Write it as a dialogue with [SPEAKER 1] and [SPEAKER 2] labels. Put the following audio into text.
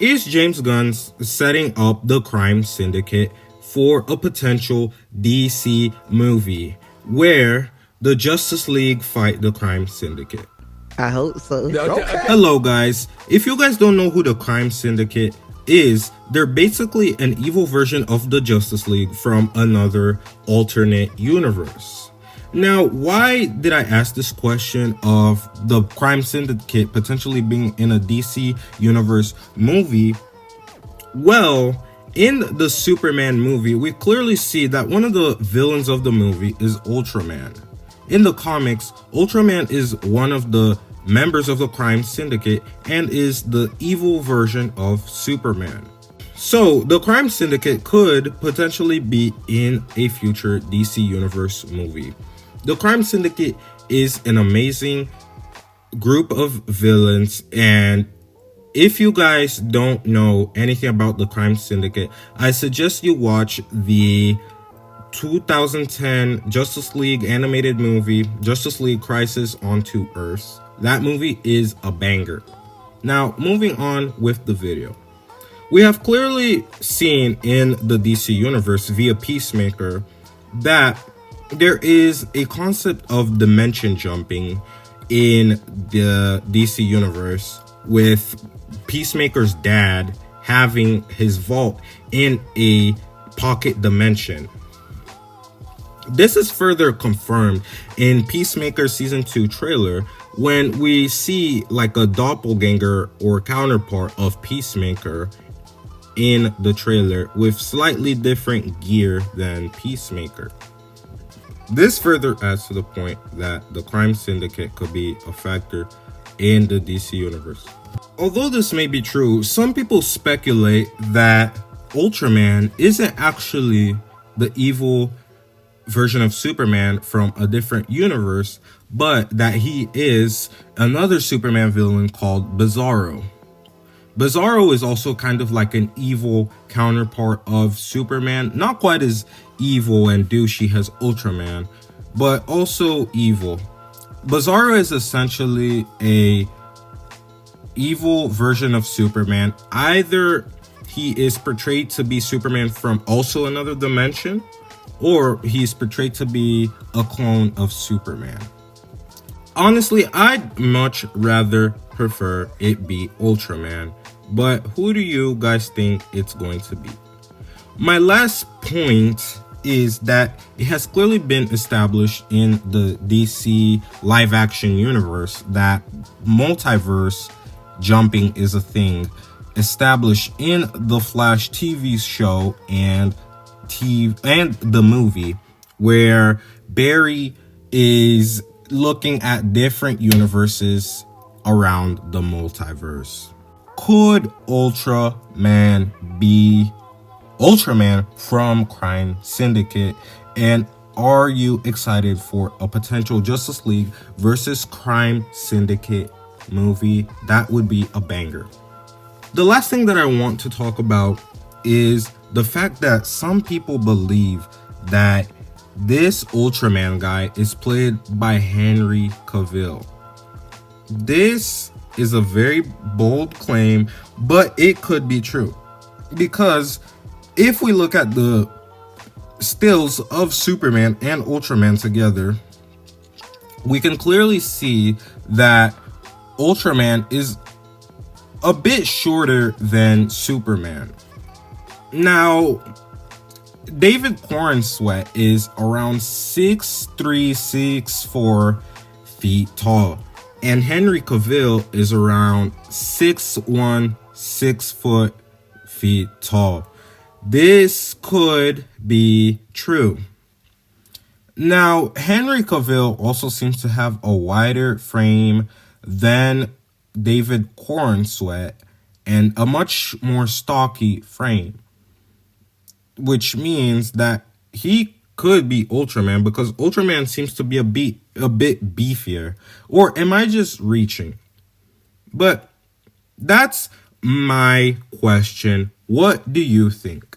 [SPEAKER 1] Is James Gunn setting up the crime syndicate for a potential DC movie where the Justice League fight the crime syndicate?
[SPEAKER 2] I hope so.
[SPEAKER 3] Okay.
[SPEAKER 1] Hello guys, if you guys don't know who the crime syndicate is, they're basically an evil version of the Justice League from another alternate universe. Now, why did I ask this question of the crime syndicate potentially being in a DC universe movie? Well, in the Superman movie, we clearly see that one of the villains of the movie is Ultraman. In the comics, Ultraman is one of the members of the crime syndicate and is the evil version of Superman. So, the crime syndicate could potentially be in a future DC Universe movie. The crime syndicate is an amazing group of villains, and if you guys don't know anything about the crime syndicate, I suggest you watch the 2010 Justice League animated movie, Justice League Crisis on Two Earths. That movie is a banger. Now, moving on with the video. We have clearly seen in the DC universe via Peacemaker that there is a concept of dimension jumping in the DC universe, with Peacemaker's dad having his vault in a pocket dimension. This is further confirmed in Peacemaker Season 2 trailer when we see like a doppelganger or counterpart of Peacemaker in the trailer with slightly different gear than Peacemaker. This further adds to the point that the crime syndicate could be a factor in the DC universe. Although this may be true, some people speculate that Ultraman isn't actually the evil version of Superman from a different universe, but that he is another Superman villain called Bizarro. Bizarro is also kind of like an evil counterpart of Superman, not quite as evil and douchey as Ultraman, but also evil. Bizarro is essentially a evil version of Superman. Either he is portrayed to be Superman from also another dimension, or he's portrayed to be a clone of Superman. Honestly, I'd much rather prefer it be Ultraman, but who do you guys think it's going to be? My last point is that it has clearly been established in the DC live action universe that multiverse jumping is a thing, established in the Flash TV show and the movie, where Barry is looking at different universes around the multiverse. Could Ultraman be Ultraman from Crime Syndicate? And are you excited for a potential Justice League versus Crime Syndicate movie? That would be a banger. The last thing that I want to talk about is the fact that some people believe that this Ultraman guy is played by Henry Cavill. This is a very bold claim, but it could be true. Because if we look at the stills of Superman and Ultraman together, we can clearly see that Ultraman is a bit shorter than Superman. Now, David Corenswet is around 6'3", 6'4" feet tall, and Henry Cavill is around 6'1", 6 feet tall. This could be true. Now, Henry Cavill also seems to have a wider frame than David Corenswet and a much more stocky frame, which means that he could be Ultraman because Ultraman seems to be a bit beefier. Or am I just reaching? But that's my question. What do you think?